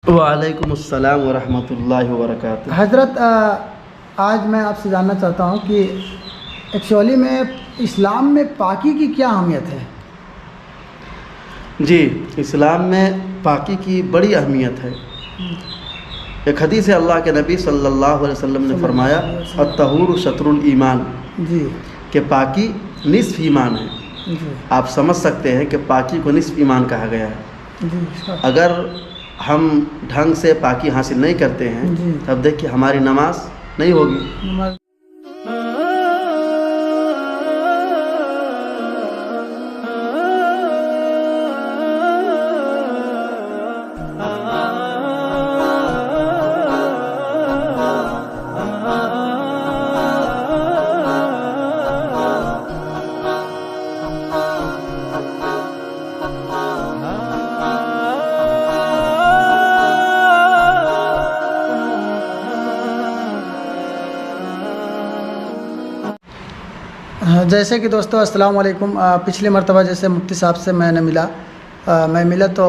وعلیکم السلام ورحمۃ اللہ وبرکاتہ۔ حضرت آج میں آپ سے جاننا چاہتا ہوں کہ ایکچولی میں اسلام میں پاکی کی کیا اہمیت ہے؟ جی، اسلام میں پاکی کی بڑی اہمیت ہے۔ ایک حدیث ہے، اللہ کے نبی صلی اللہ علیہ وسلم نے فرمایا الطہور شطر الایمان، جی کہ پاکی نصف ایمان ہے۔ جی آپ سمجھ سکتے ہیں کہ پاکی کو نصف ایمان کہا گیا ہے۔ جی اگر ہم ڈھنگ سے پاکی حاصل نہیں کرتے ہیں جی تب دیکھیے ہماری نماز نہیں ہوگی۔ نماز جیسے کہ دوستو السلام علیکم۔ پچھلی مرتبہ جیسے مفتی صاحب سے میں ملا تو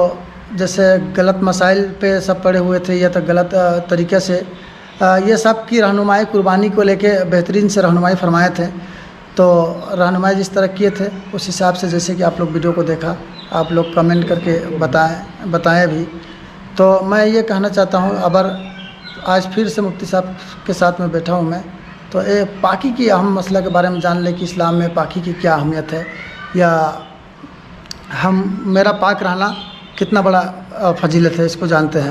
جیسے غلط مسائل پہ سب پڑے ہوئے تھے یا تو غلط طریقے سے یہ سب کی رہنمائی قربانی کو لے کے بہترین سے رہنمائی فرمائے تھے۔ تو رہنمائی جس طرح کیے تھے اس حساب سے جیسے کہ آپ لوگ ویڈیو کو دیکھا، آپ لوگ کمنٹ کر کے بتائیں بھی۔ تو میں یہ کہنا چاہتا ہوں، اگر آج پھر سے مفتی صاحب کے ساتھ میں بیٹھا ہوں میں، تو پاکی کی اہم مسئلہ کے بارے میں جان لیں کہ اسلام میں پاکی کی کیا اہمیت ہے، یا میرا پاک رہنا کتنا بڑا فضیلت ہے، اس کو جانتے ہیں۔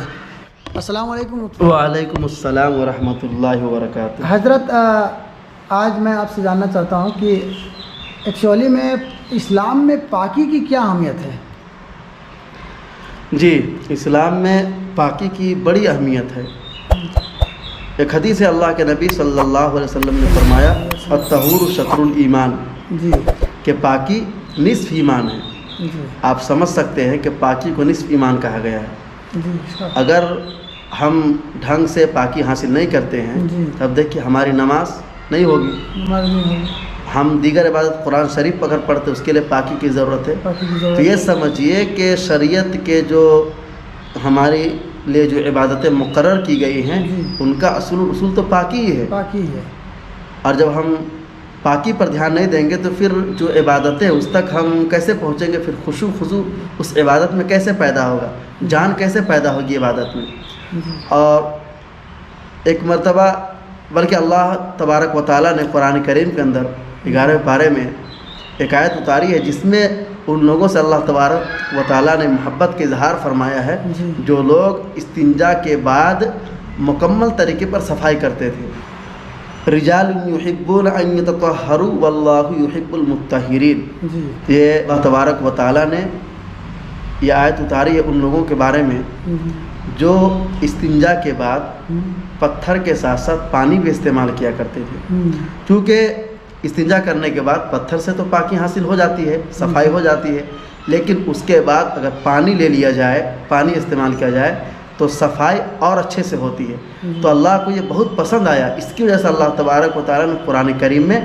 السلام علیکم۔ وعلیکم السلام ورحمۃ اللہ وبرکاتہ۔ حضرت آج میں آپ سے جاننا چاہتا ہوں کہ ایکچولی میں اسلام میں پاکی کی کیا اہمیت ہے؟ جی، اسلام میں پاکی کی بڑی اہمیت ہے۔ ایک حدیث ہے، اللہ کے نبی صلی اللہ علیہ وسلم نے فرمایا الطہور شطر الایمان، جی کہ پاکی نصف ایمان ہے۔ جی آپ سمجھ سکتے ہیں کہ پاکی کو نصف ایمان کہا گیا ہے۔ جی اگر ہم ڈھنگ سے پاکی حاصل نہیں کرتے ہیں جی تب دیکھیے ہماری نماز نہیں ہوگی۔ نماز نہیں ہوگی، ہم دیگر عبادت قرآن شریف اگر پڑھتے اس کے لیے پاکی کی ضرورت ہے۔ پاکی کی تو ضرورت یہ ہے۔ سمجھیے کہ شریعت کے جو ہمارے لیے جو عبادتیں مقرر کی گئی ہیں جی ان کا اصول تو پاکی ہی ہے۔ پاکی ہے۔ اور جب ہم پاکی پر دھیان نہیں دیں گے تو پھر جو عبادتیں اس تک ہم کیسے پہنچیں گے؟ پھر خشوع خضوع اس عبادت میں کیسے پیدا ہوگا؟ جان کیسے پیدا ہوگی عبادت میں؟ جی اور ایک مرتبہ بلکہ اللہ تبارک و تعالیٰ نے قرآن کریم کے اندر 11ویں پارے میں ایک آیت اتاری ہے جس میں ان لوگوں سے اللہ تبارک و تعالیٰ نے محبت کے اظہار فرمایا ہے جی جو لوگ استنجا کے بعد مکمل طریقے پر صفائی کرتے تھے۔ رجال یحبون ان یتطہروا واللہ یحب المطہرین۔ جی یہ اللہ تبارک و تعالیٰ نے یہ آیت اتاری ہے ان لوگوں کے بارے میں جو استنجا کے بعد پتھر کے ساتھ ساتھ پانی بھی استعمال کیا کرتے تھے، کیونکہ استنجا کرنے کے بعد پتھر سے تو پاکی حاصل ہو جاتی ہے، صفائی ہو جاتی ہے، لیکن اس کے بعد اگر پانی لے لیا جائے، پانی استعمال کیا جائے تو صفائی اور اچھے سے ہوتی ہے۔ تو اللہ کو یہ بہت پسند آیا، اس کی وجہ سے اللہ تبارک و تعالیٰ نے قرآن کریم میں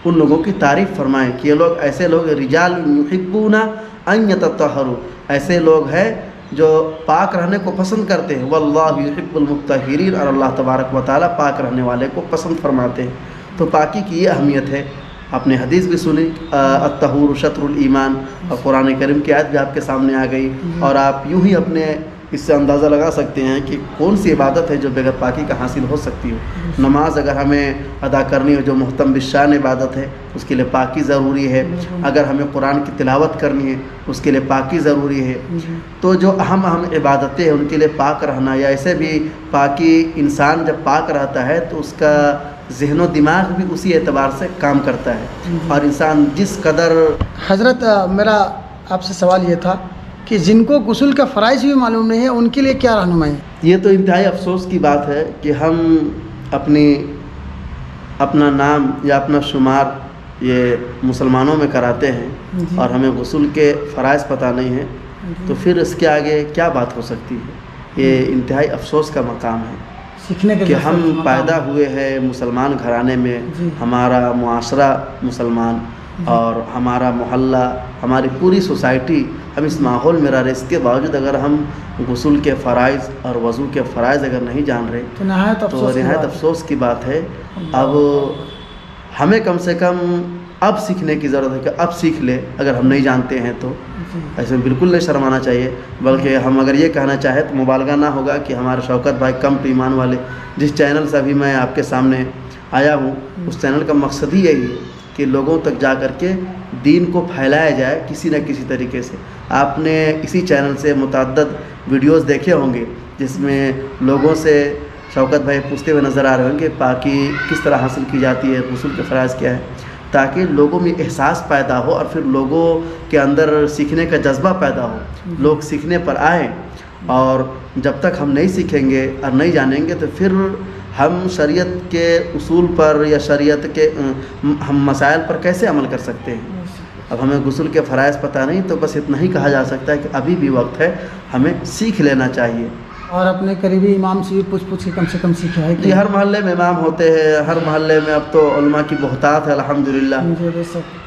ان لوگوں کی تعریف فرمائے کہ یہ لوگ ایسے لوگ رجال یحبون ان یتطہروا، ایسے لوگ ہیں جو پاک رہنے کو پسند کرتے ہیں، واللہ یحب المطہرین، اور اللہ تبارک و تعالیٰ پاک رہنے والے کو پسند فرماتے ہیں۔ تو پاکی کی یہ اہمیت ہے۔ آپ نے حدیث بھی سنی الطہور شطر الایمان، اور قرآن کریم کی آیت بھی آپ کے سامنے آ گئی، اور آپ یوں ہی اپنے اس سے اندازہ لگا سکتے ہیں کہ کون سی عبادت ہے جو بغیر پاکی کا حاصل ہو سکتی ہو۔ نماز اگر ہمیں ادا کرنی ہو جو محتم بالشان عبادت ہے اس کے لیے پاکی ضروری ہے۔ اگر ہمیں قرآن کی تلاوت کرنی ہے اس کے لیے پاکی ضروری ہے۔ تو جو اہم عبادتیں ہیں ان کے لیے پاک رہنا، یا ایسے بھی پاکی انسان جب پاک رہتا ہے تو اس کا ذہن و دماغ بھی اسی اعتبار سے کام کرتا ہے، اور انسان جس قدر۔ حضرت میرا آپ سے سوال یہ تھا کہ جن کو غسل کا فرائض بھی معلوم نہیں ہے ان کے لیے کیا رہنمائی؟ یہ تو انتہائی افسوس کی بات ہے کہ ہم اپنا نام یا اپنا شمار یہ مسلمانوں میں کراتے ہیں اور ہمیں غسل کے فرائض پتہ نہیں ہیں، تو پھر اس کے آگے کیا بات ہو سکتی ہے؟ یہ انتہائی افسوس کا مقام ہے سیکھنے کے کہ ہم پیدا ہوئے ہیں مسلمان گھرانے میں، ہمارا معاشرہ مسلمان، اور ہمارا محلہ، ہماری پوری سوسائٹی ہم اس ماحول میں رہ رہے، اس کے باوجود اگر ہم غسل کے فرائض اور وضو کے فرائض اگر نہیں جان رہے تو نہایت افسوس کی بات ہے۔ اب ہمیں کم سے کم اب سیکھنے کی ضرورت ہے کہ اب سیکھ لے اگر ہم نہیں جانتے ہیں تو۔ ایسے بالکل نہیں شرمانا چاہیے، بلکہ ہم اگر یہ کہنا چاہیں تو مبالغہ نہ ہوگا کہ ہمارے شوکت بھائی کم ایمان والے جس چینل سے ابھی میں آپ کے سامنے آیا ہوں، اس چینل کا مقصد ہی یہی ہے کہ لوگوں تک جا کر کے دین کو پھیلایا جائے کسی نہ کسی طریقے سے۔ آپ نے اسی چینل سے متعدد ویڈیوز دیکھے ہوں گے جس میں لوگوں سے شوکت بھائی پوچھتے ہوئے نظر آ رہے ہوں گے پاکی کس طرح حاصل کی جاتی ہے، غسل کے فرائض کیا ہے، تاکہ لوگوں میں احساس پیدا ہو اور پھر لوگوں کے اندر سیکھنے کا جذبہ پیدا ہو، لوگ سیکھنے پر آئیں۔ اور جب تک ہم نہیں سیکھیں گے اور نہیں جانیں گے تو پھر ہم شریعت کے اصول پر یا شریعت کے ہم مسائل پر کیسے عمل کر سکتے ہیں؟ اب ہمیں غسل کے فرائض پتہ نہیں تو بس اتنا ہی کہا جا سکتا ہے کہ ابھی بھی وقت ہے، ہمیں سیکھ لینا چاہیے۔ اور اپنے قریبی امام سے بھی پوچھ کے کم سے کم سیکھا ہے کہ ہر محلے میں امام ہوتے ہیں، ہر محلے میں اب تو علماء کی بہتات ہے الحمدللہ۔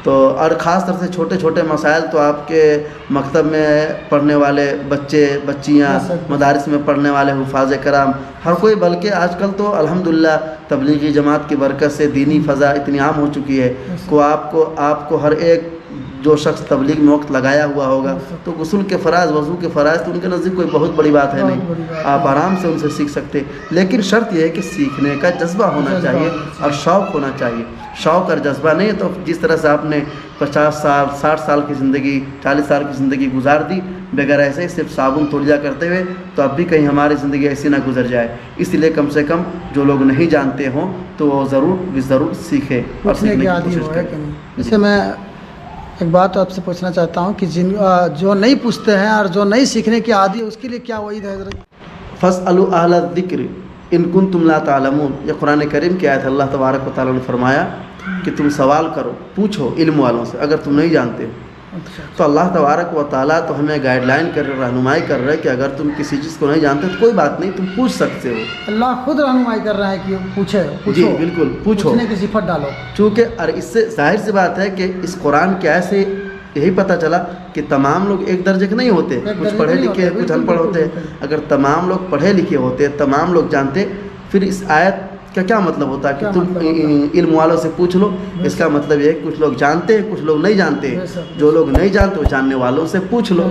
تو اور خاص طور سے چھوٹے چھوٹے مسائل تو آپ کے مکتب میں پڑھنے والے بچے بچیاں، مدارس میں پڑھنے والے حفاظ کرام، ہر کوئی، بلکہ آج کل تو الحمدللہ تبلیغی جماعت کی برکت سے دینی فضا اتنی عام ہو چکی ہے کہ آپ کو ہر ایک جو شخص تبلیغ میں وقت لگایا ہوا ہوگا تو غسل کے فرائض، وضو کے فرائض تو ان کے نزدیک کوئی بہت بڑی بات ہے نہیں، آپ آرام سے ان سے سیکھ سکتے، لیکن شرط یہ ہے کہ سیکھنے کا جذبہ ہونا چاہیے اور شوق ہونا چاہیے۔ شوق اور جذبہ نہیں تو جس طرح سے آپ نے 50 سال 60 سال کی زندگی 40 سال کی زندگی گزار دی بغیر ایسے صرف صابن توڑیا کرتے ہوئے، تو اب بھی کہیں ہماری زندگی ایسی نہ گزر جائے۔ اس لیے کم سے کم جو لوگ نہیں جانتے ہوں تو وہ ضرور سیکھیں اور سیکھنے کی کوشش کریں۔ جیسے میں ایک بات آپ سے پوچھنا چاہتا ہوں کہ جو نہیں پوچھتے ہیں اور جو نہیں سیکھنے کی عادی ہے اس کے لیے کیا وعید ہے حضرت؟ فاسألوا اہل الذکر ان کنتم لا تعلمون، یہ قرآن کریم کی آیت ہے۔ اللہ تبارک و تعالیٰ نے فرمایا کہ تم سوال کرو، پوچھو علم والوں سے اگر تم نہیں جانتے۔ تو اللہ تبارک و تعالیٰ تو ہمیں گائیڈ لائن کر رہے، رہنمائی کر رہے کہ اگر تم کسی چیز کو نہیں جانتے تو کوئی بات نہیں، تم پوچھ سکتے ہو۔ اللہ خود رہنمائی کر رہا ہے کہ پوچھو، جی بالکل پوچھو، پوچھنے کی صفت ڈالو۔ چونکہ اور اس سے ظاہر سی بات ہے کہ اس قرآن کی آیت سے یہی پتہ چلا کہ تمام لوگ ایک درجے کے نہیں ہوتے، کچھ پڑھے لکھے کچھ ان پڑھ ہوتے ہیں۔ اگر تمام لوگ پڑھے لکھے ہوتے، تمام لوگ جانتے، پھر اس آیت کا کیا مطلب ہوتا ہے کہ تم علم والوں سے پوچھ لو؟ اس کا مطلب یہ ہے کہ کچھ لوگ جانتے ہیں کچھ لوگ نہیں جانتے، جو لوگ نہیں جانتے وہ جاننے والوں سے پوچھ لو۔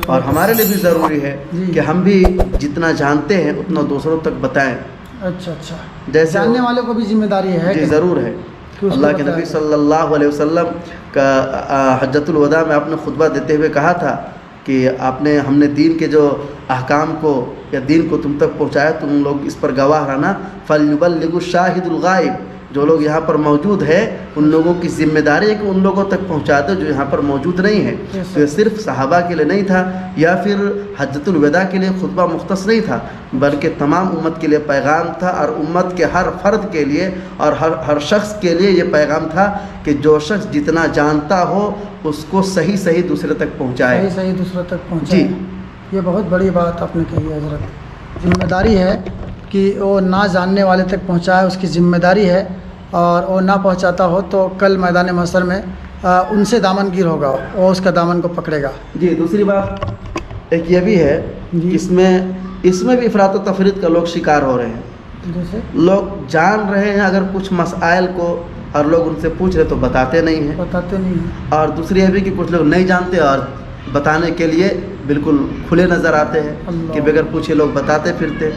اور ہمارے لیے بھی ضروری ہے کہ ہم بھی جتنا جانتے ہیں اتنا دوسروں تک بتائیں۔ اچھا جیسے جاننے والوں کو بھی ذمہ داری ہے؟ جی ضرور ہے۔ اللہ کے نبی صلی اللہ علیہ وسلم کا حجۃ الوداع میں آپ نے خطبہ دیتے ہوئے کہا تھا کہ ہم نے دین کے جو احکام کو یا دین کو تم تک پہنچایا، تم لوگ اس پر گواہ رہنا۔ فَلْيُبَلِّغُ الشَّاهِدُ الْغَائِبُ، جو لوگ یہاں پر موجود ہیں ان لوگوں کی ذمہ داری ہے کہ ان لوگوں تک پہنچا دو جو یہاں پر موجود نہیں ہے۔ تو یہ صرف صحابہ کے لیے نہیں تھا یا پھر حجۃ الوداع کے لیے خطبہ مختص نہیں تھا، بلکہ تمام امت کے لیے پیغام تھا، اور امت کے ہر فرد کے لیے اور ہر شخص کے لیے یہ پیغام تھا کہ جو شخص جتنا جانتا ہو اس کو صحیح دوسرے تک پہنچائے، صحیح دوسرے تک پہنچائے۔ یہ بہت بڑی بات آپ نے کہی ہے حضرت۔ ذمہ داری ہے کہ وہ نہ جاننے والے تک پہنچائے، اس کی ذمہ داری ہے، اور وہ نہ پہنچاتا ہو تو کل میدان محشر میں ان سے دامن گیر ہوگا، وہ اس کا دامن کو پکڑے گا۔ جی دوسری بات ایک یہ بھی ہے کہ اس میں بھی افراط و تفریط کا لوگ شکار ہو رہے ہیں۔ جیسے لوگ جان رہے ہیں اگر کچھ مسائل کو اور لوگ ان سے پوچھ رہے تو بتاتے نہیں ہیں، اور دوسری یہ بھی کہ کچھ لوگ نہیں جانتے اور بتانے کے لیے بالکل کھلے نظر آتے ہیں کہ بغیر پوچھے لوگ بتاتے پھرتے۔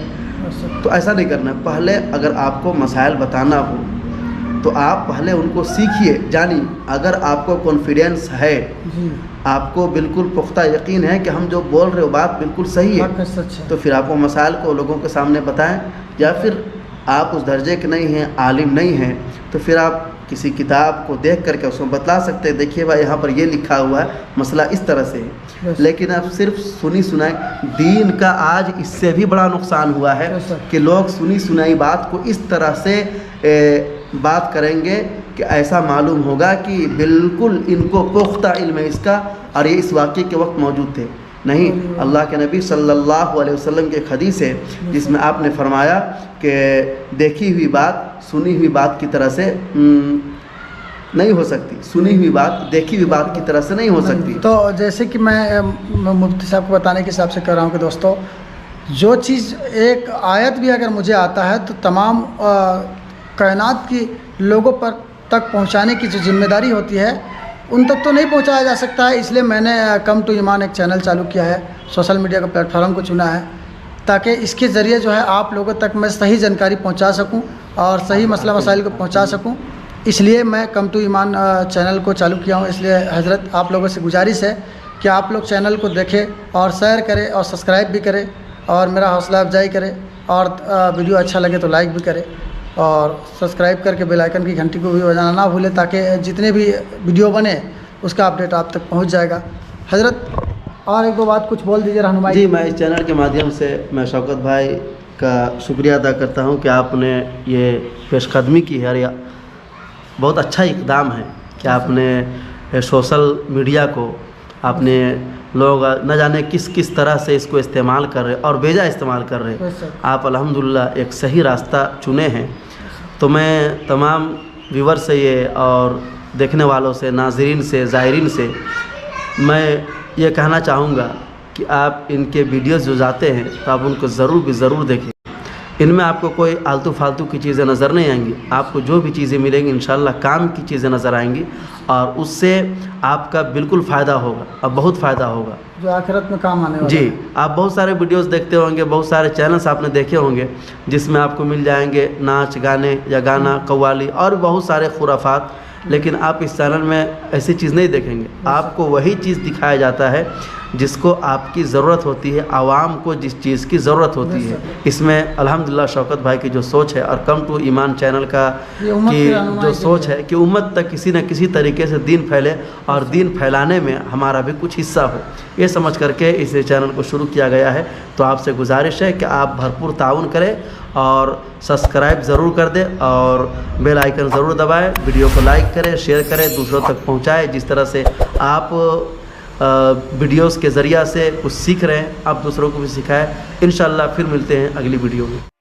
تو ایسا نہیں کرنا۔ پہلے اگر آپ کو مسائل بتانا ہو تو آپ پہلے ان کو سیکھیے، جانیے۔ اگر آپ کو کانفیڈینس ہے، آپ کو بالکل پختہ یقین ہے کہ ہم جو بول رہے ہو بات بالکل صحیح ہے، تو پھر آپ وہ مسائل کو لوگوں کے سامنے بتائیں۔ یا پھر آپ اس درجے کے نہیں ہیں، عالم نہیں ہیں، تو پھر آپ کسی کتاب کو دیکھ کر کے اس کو بتلا سکتے ہیں، دیکھیے بھائی یہاں پر یہ لکھا ہوا ہے، مسئلہ اس طرح سے ہے۔ لیکن اب صرف سنی سنائی دین کا آج اس سے بھی بڑا نقصان ہوا ہے کہ لوگ سنی سنائی بات کو اس طرح سے بات کریں گے کہ ایسا معلوم ہوگا کہ بالکل ان کو پختہ علم ہے اس کا، اور یہ اس واقعے کے وقت موجود تھے۔ نہیں، اللہ کے نبی صلی اللہ علیہ وسلم کی ایک حدیث ہے جس میں آپ نے فرمایا کہ دیکھی ہوئی بات سنی ہوئی بات کی طرح سے نہیں ہو سکتی، سنی ہوئی بات دیکھی ہوئی بات کی طرح سے نہیں ہو سکتی۔ تو جیسے کہ میں مفتی صاحب کو بتانے کے حساب سے کہہ رہا ہوں کہ دوستو، جو چیز ایک آیت بھی اگر مجھے آتا ہے تو تمام کائنات کی لوگوں پر تک پہنچانے کی جو ذمہ داری ہوتی ہے ان تک تو نہیں پہنچایا جا سکتا ہے، اس لیے میں نے کم ٹو ایمان ایک چینل چالو کیا ہے، سوشل میڈیا کا پلیٹ فارم کو چنا ہے تاکہ اس کے ذریعے جو ہے آپ لوگوں تک میں صحیح جانکاری پہنچا سکوں اور صحیح مسئلہ مسائل کو پہنچا سکوں، اس لیے میں کم ٹو ایمان چینل کو چالو کیا ہوں۔ اس لیے حضرت آپ لوگوں سے گزارش ہے کہ آپ لوگ چینل کو دیکھیں اور شیئر کریں اور سبسکرائب بھی کریں اور میرا حوصلہ افزائی کریں، اور ویڈیو اچھا لگے تو لائک بھی کریں اور سبسکرائب کر کے بیل آئیکن کی گھنٹی کو بھی بجانا نہ بھولیں تاکہ جتنے بھی ویڈیو بنے اس کا اپڈیٹ آپ تک پہنچ جائے گا۔ حضرت اور ایک دو بات کچھ بول دیجیے رہنمائی۔ جی، میں اس چینل کے مادھیم سے میں شوکت بھائی کا شکریہ ادا کرتا ہوں کہ آپ نے یہ پیش قدمی کی ہے، اور یہ بہت اچھا اقدام ہے کہ آپ نے سوشل میڈیا کو آپ نے لوگ نہ جانے کس کس طرح سے اس کو استعمال کر رہے اور بیجا استعمال کر رہے، آپ الحمدللہ ایک صحیح راستہ چنے ہیں۔ تو میں تمام ویور سے یہ اور دیکھنے والوں سے، ناظرین سے، زائرین سے میں یہ کہنا چاہوں گا کہ آپ ان کے ویڈیوز جو جاتے ہیں تو آپ ان کو ضرور دیکھیں۔ ان میں آپ کو کوئی آلتو فالتو کی چیزیں نظر نہیں آئیں گی، آپ کو جو بھی چیزیں ملیں گی انشاءاللہ کام کی چیزیں نظر آئیں گی، اور اس سے آپ کا بالکل فائدہ ہوگا اور بہت فائدہ ہوگا، جو آخرت میں کام آنے والا۔ جی، آپ بہت سارے ویڈیوز دیکھتے ہوں گے، بہت سارے چینلز آپ نے دیکھے ہوں گے جس میں آپ کو مل جائیں گے ناچ گانے یا گانا قوالی اور بہت سارے خرافات، لیکن آپ اس چینل میں ایسی چیز نہیں دیکھیں گے۔ آپ کو وہی چیز دکھایا جاتا ہے جس کو آپ کی ضرورت ہوتی ہے، عوام کو جس چیز کی ضرورت ہوتی ہے۔ اس میں الحمدللہ شوکت بھائی کی جو سوچ ہے اور کم ٹو ایمان چینل کا کی جو سوچ ہے کہ امت تک کسی نہ کسی طریقے سے دین پھیلے اور دین پھیلانے میں ہمارا بھی کچھ حصہ ہو، یہ سمجھ کر کے اس چینل کو شروع کیا گیا ہے۔ تو آپ سے گزارش ہے کہ آپ بھرپور تعاون کریں اور سبسکرائب ضرور کر دیں اور بیل آئیکن ضرور دبائیں، ویڈیو کو لائک کریں، شیئر کریں، دوسروں تک پہنچائیں۔ جس طرح سے آپ ویڈیوز کے ذریعہ سے کچھ سیکھ رہے ہیں، آپ دوسروں کو بھی سکھائیں۔ انشاءاللہ پھر ملتے ہیں اگلی ویڈیو میں۔